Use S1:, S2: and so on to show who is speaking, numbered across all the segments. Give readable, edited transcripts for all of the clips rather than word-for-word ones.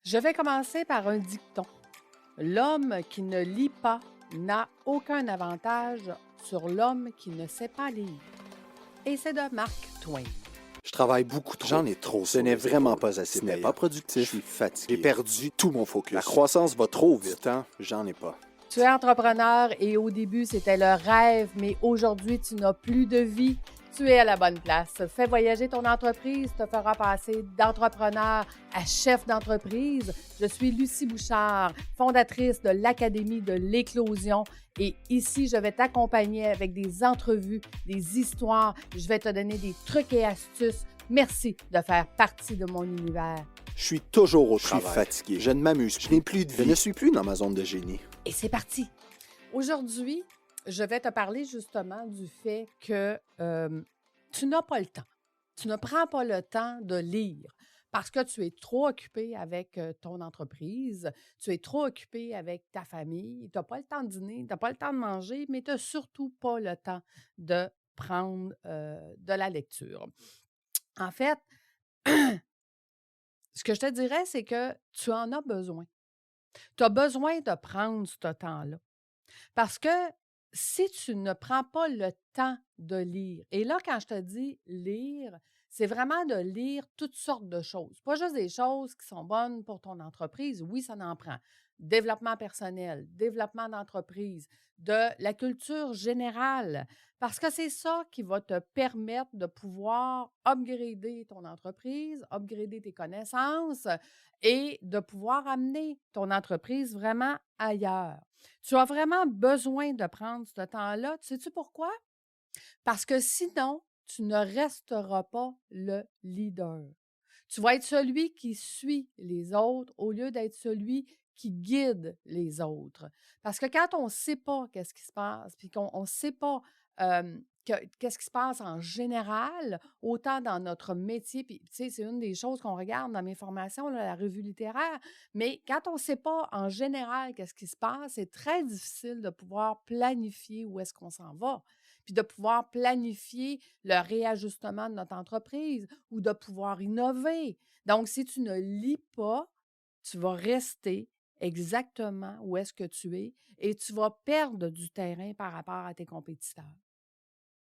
S1: Je vais commencer par un dicton. L'homme qui ne lit pas n'a aucun avantage sur l'homme qui ne sait pas lire. Et c'est de Mark Twain.
S2: Je travaille beaucoup trop.
S3: J'en ai trop
S2: Ce
S3: sur
S2: n'est
S3: les
S2: vraiment
S3: épaules.
S2: pas assez
S3: Ce n'est
S2: payant.
S3: pas productif.
S2: Je suis fatigué.
S3: J'ai perdu tout mon focus.
S2: La croissance va trop
S3: Du
S2: vite.
S3: temps, j'en ai pas.
S1: Tu es entrepreneur et au début, c'était le rêve, mais aujourd'hui, tu n'as plus de vie. Tu es à la bonne place. Fais voyager ton entreprise, te fera passer d'entrepreneur à chef d'entreprise. Je suis Lucie Bouchard, fondatrice de l'Académie de l'Éclosion. Et ici, je vais t'accompagner avec des entrevues, des histoires. Je vais te donner des trucs et astuces. Merci de faire partie de mon univers.
S3: Je suis toujours au
S2: Je suis
S3: travail.
S2: fatigué.
S3: Je ne m'amuse
S2: Je
S3: plus.
S2: n'ai plus de
S3: Je
S2: vie.
S3: ne suis plus dans ma zone de génie.
S1: Et c'est parti! Aujourd'hui, je vais te parler justement du fait que tu n'as pas le temps. Tu ne prends pas le temps de lire parce que tu es trop occupé avec ton entreprise, tu es trop occupé avec ta famille, tu n'as pas le temps de dîner, tu n'as pas le temps de manger, mais tu n'as surtout pas le temps de prendre de la lecture. En fait, ce que je te dirais, c'est que tu en as besoin. Tu as besoin de prendre ce temps-là. Parce que si tu ne prends pas le temps de lire, et là, quand je te dis lire, c'est vraiment de lire toutes sortes de choses. Pas juste des choses qui sont bonnes pour ton entreprise. Oui, ça en prend. Développement personnel, développement d'entreprise, de la culture générale. Parce que c'est ça qui va te permettre de pouvoir upgrader ton entreprise, upgrader tes connaissances et de pouvoir amener ton entreprise vraiment ailleurs. Tu as vraiment besoin de prendre ce temps-là. Tu sais-tu pourquoi? Parce que sinon, tu ne resteras pas le leader. Tu vas être celui qui suit les autres au lieu d'être celui qui guide les autres. Parce que quand on ne sait pas qu'est-ce qui se passe, puis qu'on ne sait pas qu'est-ce qui se passe en général, autant dans notre métier, puis tu sais, c'est une des choses qu'on regarde dans mes formations, là, la revue littéraire, mais quand on ne sait pas en général qu'est-ce qui se passe, c'est très difficile de pouvoir planifier où est-ce qu'on s'en va, puis de pouvoir planifier le réajustement de notre entreprise ou de pouvoir innover. Donc, si tu ne lis pas, tu vas rester exactement où est-ce que tu es et tu vas perdre du terrain par rapport à tes compétiteurs.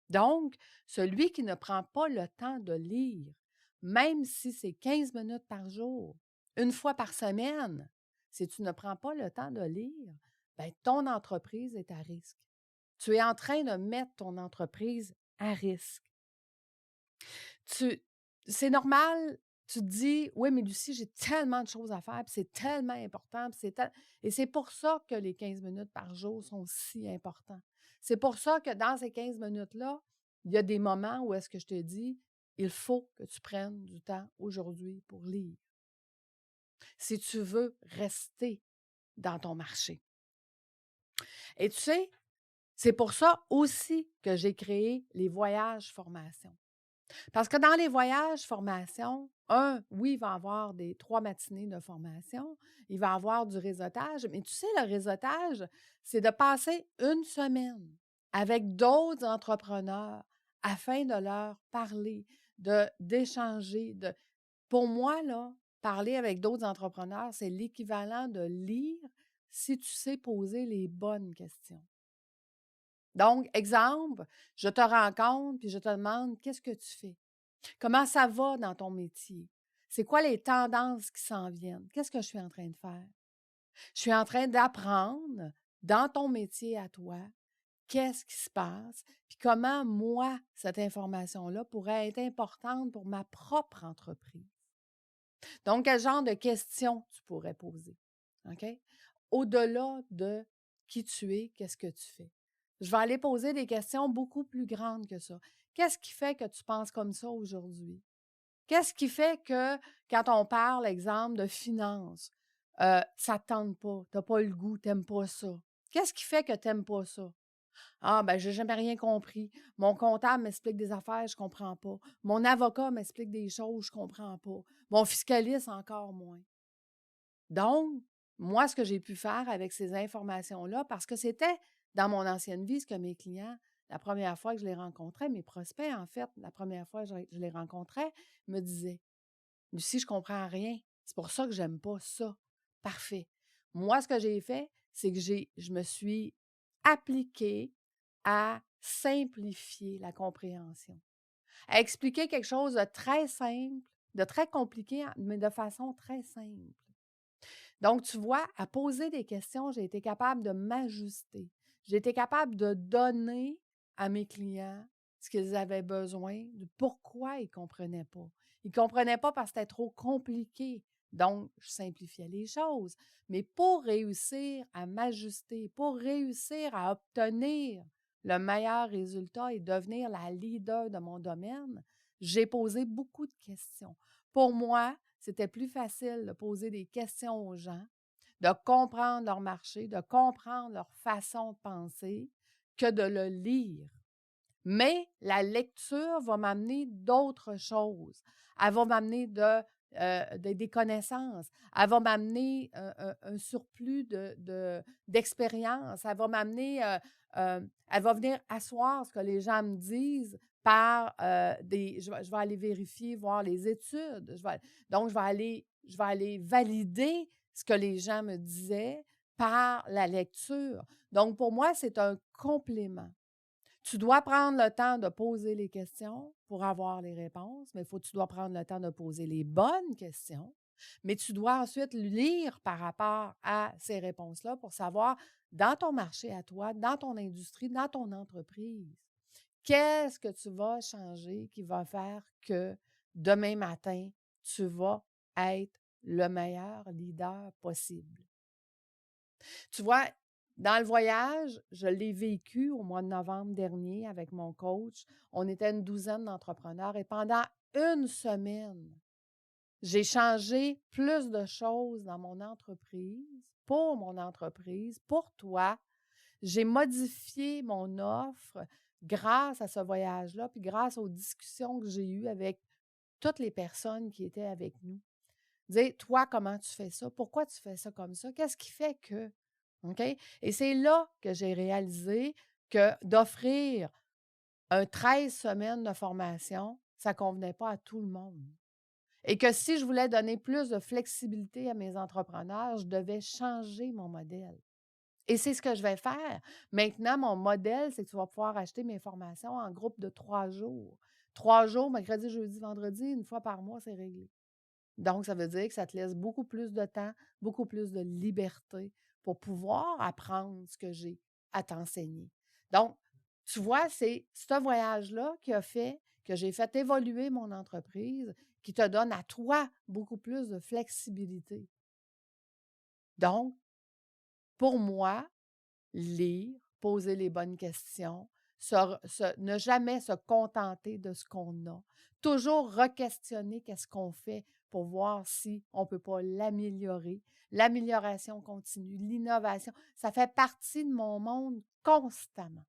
S1: Donc, celui qui ne prend pas le temps de lire, même si c'est 15 minutes par jour, une fois par semaine, si tu ne prends pas le temps de lire, bien, ton entreprise est à risque. Tu es en train de mettre ton entreprise à risque. C'est normal, tu te dis: «Oui, mais Lucie, j'ai tellement de choses à faire, puis c'est tellement important, puis et c'est pour ça que les 15 minutes par jour sont si importants. C'est pour ça que dans ces 15 minutes-là, il y a des moments où est-ce que je te dis: «Il faut que tu prennes du temps aujourd'hui pour lire», si tu veux rester dans ton marché. Et tu sais, c'est pour ça aussi que j'ai créé les voyages formation. Parce que dans les voyages formation, oui, il va y avoir des 3 matinées de formation, il va y avoir du réseautage, mais tu sais, le réseautage, c'est de passer une semaine avec d'autres entrepreneurs afin de leur parler, d'échanger. Pour moi, là, parler avec d'autres entrepreneurs, c'est l'équivalent de lire si tu sais poser les bonnes questions. Donc, exemple, je te rencontre puis je te demande: «Qu'est-ce que tu fais? Comment ça va dans ton métier? C'est quoi les tendances qui s'en viennent? Qu'est-ce que je suis en train de faire? Je suis en train d'apprendre dans ton métier à toi, qu'est-ce qui se passe, puis comment moi, cette information-là pourrait être importante pour ma propre entreprise. Donc, quel genre de questions tu pourrais poser? OK? Au-delà de qui tu es, qu'est-ce que tu fais? Je vais aller poser des questions beaucoup plus grandes que ça. Qu'est-ce qui fait que tu penses comme ça aujourd'hui? Qu'est-ce qui fait que quand on parle, exemple, de finances, ça ne te tente pas, tu n'as pas le goût, tu n'aimes pas ça? Qu'est-ce qui fait que tu n'aimes pas ça? Ah, ben, j'ai jamais rien compris. Mon comptable m'explique des affaires, je comprends pas. Mon avocat m'explique des choses, je comprends pas. Mon fiscaliste, encore moins. Donc, moi, ce que j'ai pu faire avec ces informations-là, parce que c'était dans mon ancienne vie ce que mes clients, la première fois que je les rencontrais, mes prospects, en fait, la première fois que je les rencontrais, me disaient: «Lucie, je comprends rien. C'est pour ça que j'aime pas ça. Parfait. Moi, ce que j'ai fait, c'est que je me suis appliquée à simplifier la compréhension, à expliquer quelque chose de très simple, de très compliqué, mais de façon très simple. Donc, tu vois, à poser des questions, j'ai été capable de m'ajuster. J'ai été capable de donner à mes clients ce qu'ils avaient besoin, de pourquoi ils ne comprenaient pas. Ils ne comprenaient pas parce que c'était trop compliqué. Donc, je simplifiais les choses. Mais pour réussir à m'ajuster, pour réussir à obtenir le meilleur résultat et devenir la leader de mon domaine, j'ai posé beaucoup de questions. Pour moi, c'était plus facile de poser des questions aux gens, de comprendre leur marché, de comprendre leur façon de penser, que de le lire. Mais la lecture va m'amener d'autres choses. Elle va m'amener des connaissances. Elle va m'amener un surplus d'expérience. Elle va m'amener, elle va venir asseoir ce que les gens me disent par je vais aller vérifier, voir les études. Donc, je vais aller valider ce que les gens me disaient par la lecture. Donc, pour moi, c'est un complément. Tu dois prendre le temps de poser les questions pour avoir les réponses, mais tu dois prendre le temps de poser les bonnes questions, mais tu dois ensuite lire par rapport à ces réponses-là pour savoir, dans ton marché à toi, dans ton industrie, dans ton entreprise, qu'est-ce que tu vas changer qui va faire que demain matin, tu vas être le meilleur leader possible. Tu vois, dans le voyage, je l'ai vécu au mois de novembre dernier avec mon coach. On était une douzaine d'entrepreneurs et pendant une semaine, j'ai changé plus de choses dans mon entreprise, pour toi. J'ai modifié mon offre grâce à ce voyage-là, puis grâce aux discussions que j'ai eues avec toutes les personnes qui étaient avec nous. Dire, toi, comment tu fais ça? Pourquoi tu fais ça comme ça? Qu'est-ce qui fait que? OK? Et c'est là que j'ai réalisé que d'offrir un 13 semaines de formation, ça ne convenait pas à tout le monde. Et que si je voulais donner plus de flexibilité à mes entrepreneurs, je devais changer mon modèle. Et c'est ce que je vais faire. Maintenant, mon modèle, c'est que tu vas pouvoir acheter mes formations en groupe de 3 jours. 3 jours, mercredi, jeudi, vendredi, une fois par mois, c'est réglé. Donc, ça veut dire que ça te laisse beaucoup plus de temps, beaucoup plus de liberté pour pouvoir apprendre ce que j'ai à t'enseigner. Donc, tu vois, c'est ce voyage-là qui a fait que j'ai fait évoluer mon entreprise, qui te donne à toi beaucoup plus de flexibilité. Donc, pour moi, lire, poser les bonnes questions, ne jamais se contenter de ce qu'on a, toujours re-questionner qu'est-ce qu'on fait pour voir si on ne peut pas l'améliorer. L'amélioration continue, l'innovation, ça fait partie de mon monde constamment.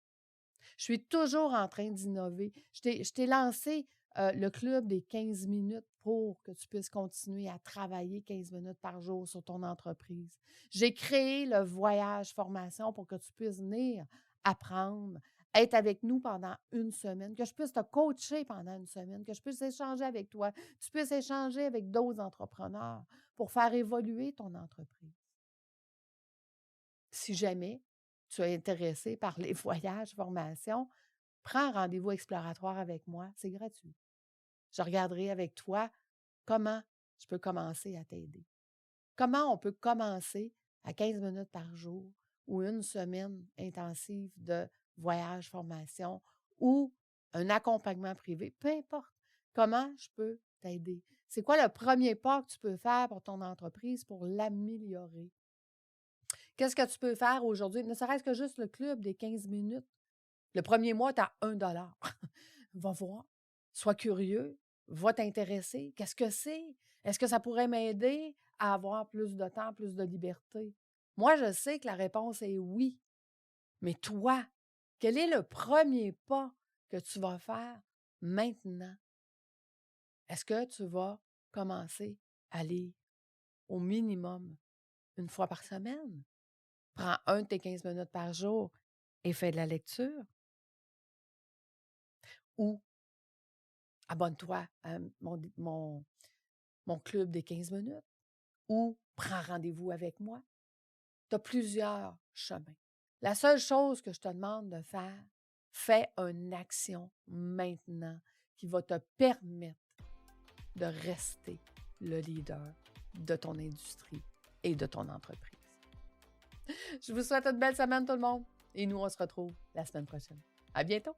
S1: Je suis toujours en train d'innover. Je t'ai lancé le club des 15 minutes pour que tu puisses continuer à travailler 15 minutes par jour sur ton entreprise. J'ai créé le voyage formation pour que tu puisses venir apprendre, être avec nous pendant une semaine, que je puisse te coacher pendant une semaine, que je puisse échanger avec toi, que tu puisses échanger avec d'autres entrepreneurs pour faire évoluer ton entreprise. Si jamais tu es intéressé par les voyages, formations, prends un rendez-vous exploratoire avec moi, c'est gratuit. Je regarderai avec toi comment je peux commencer à t'aider. Comment on peut commencer à 15 minutes par jour ou une semaine intensive de voyage, formation ou un accompagnement privé, peu importe. Comment je peux t'aider? C'est quoi le premier pas que tu peux faire pour ton entreprise pour l'améliorer? Qu'est-ce que tu peux faire aujourd'hui? Ne serait-ce que juste le club des 15 minutes. Le premier mois, tu as 1 $. Va voir, sois curieux, va t'intéresser. Qu'est-ce que c'est? Est-ce que ça pourrait m'aider à avoir plus de temps, plus de liberté? Moi, je sais que la réponse est oui. Mais toi, quel est le premier pas que tu vas faire maintenant? Est-ce que tu vas commencer à lire au minimum une fois par semaine? Prends un de tes 15 minutes par jour et fais de la lecture. Ou abonne-toi à mon club des 15 minutes. ou prends rendez-vous avec moi. Tu as plusieurs chemins. La seule chose que je te demande de faire, fais une action maintenant qui va te permettre de rester le leader de ton industrie et de ton entreprise. Je vous souhaite une belle semaine tout le monde et nous, on se retrouve la semaine prochaine. À bientôt!